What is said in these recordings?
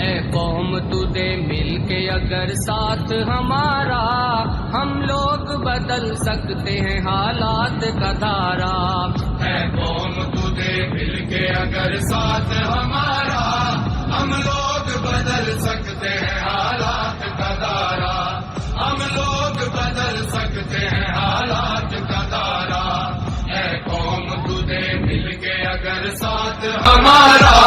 اے قوم تو دے مل کے اگر ساتھ ہمارا، ہم لوگ بدل سکتے ہیں حالات کا دھارا۔ اے قوم تو دے مل کے اگر ساتھ ہمارا، ہم لوگ بدل سکتے ہیں حالات کا دھارا، ہم لوگ بدل سکتے ہیں حالات کا دھارا۔ اے قوم تو دے مل کے اگر ساتھ ہمارا،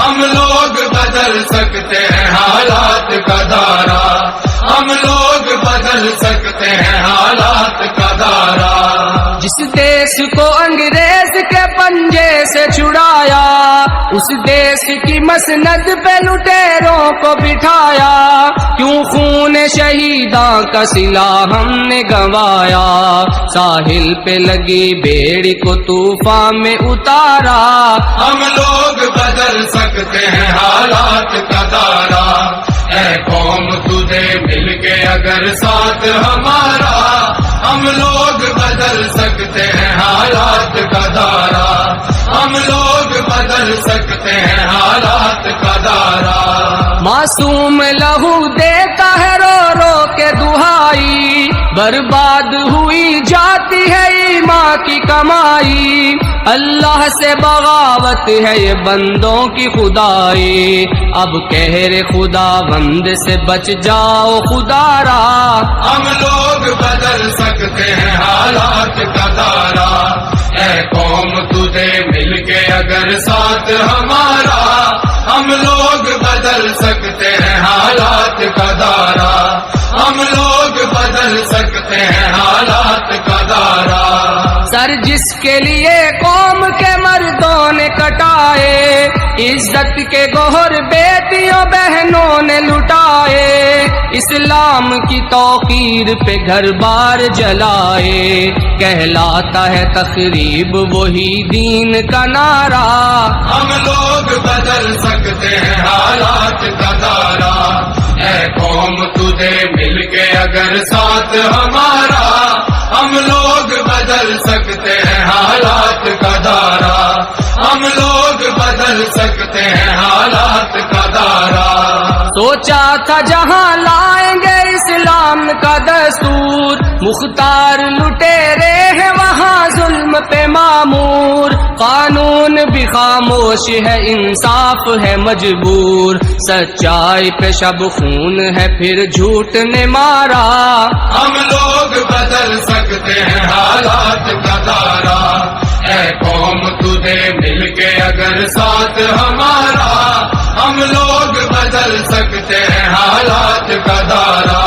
ہم لوگ بدل سکتے ہیں حالات کا دھارا، ہم لوگ بدل سکتے ہیں حالات کا دھارا۔ جس دیس کو انگریز کے پنجے سے چھڑایا، اس دیس کی مسند پہ لٹیروں کو بٹھایا، کیوں خون شہیداں کا صلہ ہم نے گنوایا، ساحل پہ لگی بیڑی کو طوفان میں اتارا۔ ہم لوگ بدل سکتے ہیں حالات کا دھارا۔ اے قوم تجھے مل کے اگر ساتھ ہمارا، ہم لوگ بدل سکتے ہیں حالات کا دھارا، ہم لوگ بدل سکتے ہیں حالات کا دھارا۔ معصوم لہو دیتا ہے رو رو کے دہائی، برباد ہوئی جاتی ہے ایمان کی کمائی، اللہ سے بغاوت ہے یہ بندوں کی خدائی، اب قہر خدا بند سے بچ جاؤ خدا را۔ ہم لوگ بدل سکتے ہیں حالات کا دھارا۔ اے قوم تجھے مل کے اگر ساتھ ہمارا، ہم لوگ بدل سکتے ہیں حالات کا دھارا، ہم لوگ بدل سکتے ہیں حالات کا دھارا۔ سر جس کے لیے قوم کے مردوں نے کٹائے، عزت کے گوہر بیٹیوں بہنوں نے لٹائے، اسلام کی توقیر پہ گھر بار جلائے، کہلاتا ہے تخریب وہی دین کا نعرہ۔ ہم لوگ بدل سکتے ہیں حالات کا دھارا۔ اے قوم تجھے مل کے اگر ساتھ ہمارا، ہم لوگ بدل سکتے ہیں حالات کا دھارا، ہم لوگ بدل سکتے ہیں حالات کا دھارا۔ سوچا تھا جہاں لائیں گے اسلام کا دستور، مختار لٹیرے ہیں وہاں ظلم پہ معمور، قانون بھی خاموش ہے انصاف ہے مجبور، سچائی پہ شب خون ہے پھر جھوٹ نے مارا۔ ہم لوگ بدل سکتے ہیں حالات کا دھارا۔ اے قوم تجھے مل کے اگر ساتھ ہمارا، ہم لوگ بدل سکتے ہیں حالات کا دھارا،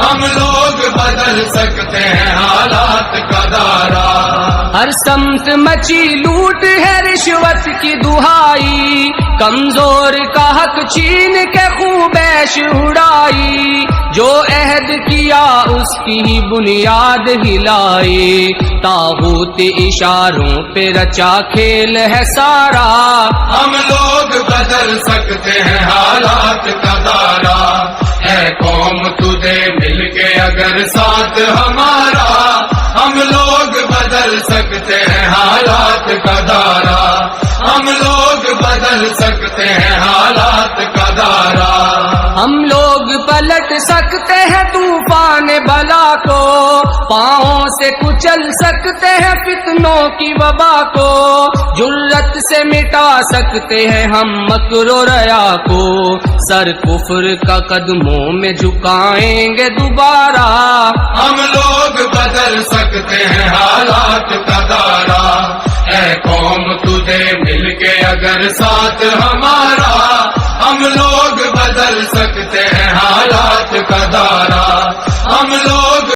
ہم لوگ بدل سکتے ہیں حالات کا دھارا۔ ہر سمت مچی لوٹ ہے رشوت کی دہائی، کمزور کا حق چھین کے خوب عیش اڑائی، جو عہد کیا اس کی ہی بنیاد ہلائی، طاغوت اشاروں پہ رچا کھیل ہے سارا۔ ہم لوگ بدل سکتے ہیں حالات کا دھارا۔ اے قوم تجھے مل کے اگر ساتھ ہمارا، ہم لوگ بدل سکتے ہیں حالات کا دھارا، ہم لوگ بدل سکتے ہیں حالات کا دھارا۔ ہم لوگ پلٹ سکتے ہیں طوفان بلا کو، پاؤں سے کچل سکتے ہیں فتنوں کی وبا کو، جرت سے مٹا سکتے ہیں ہم مکر و ریا کو، سر کفر کا قدموں میں جھکائیں گے دوبارہ۔ ہم لوگ بدل سکتے ہیں حالات کا دھارا۔ اے قوم تجھے مل کے اگر ساتھ ہمارا، ہم لوگ بدل سکتے ہیں حالات کا دھارا، ہم لوگ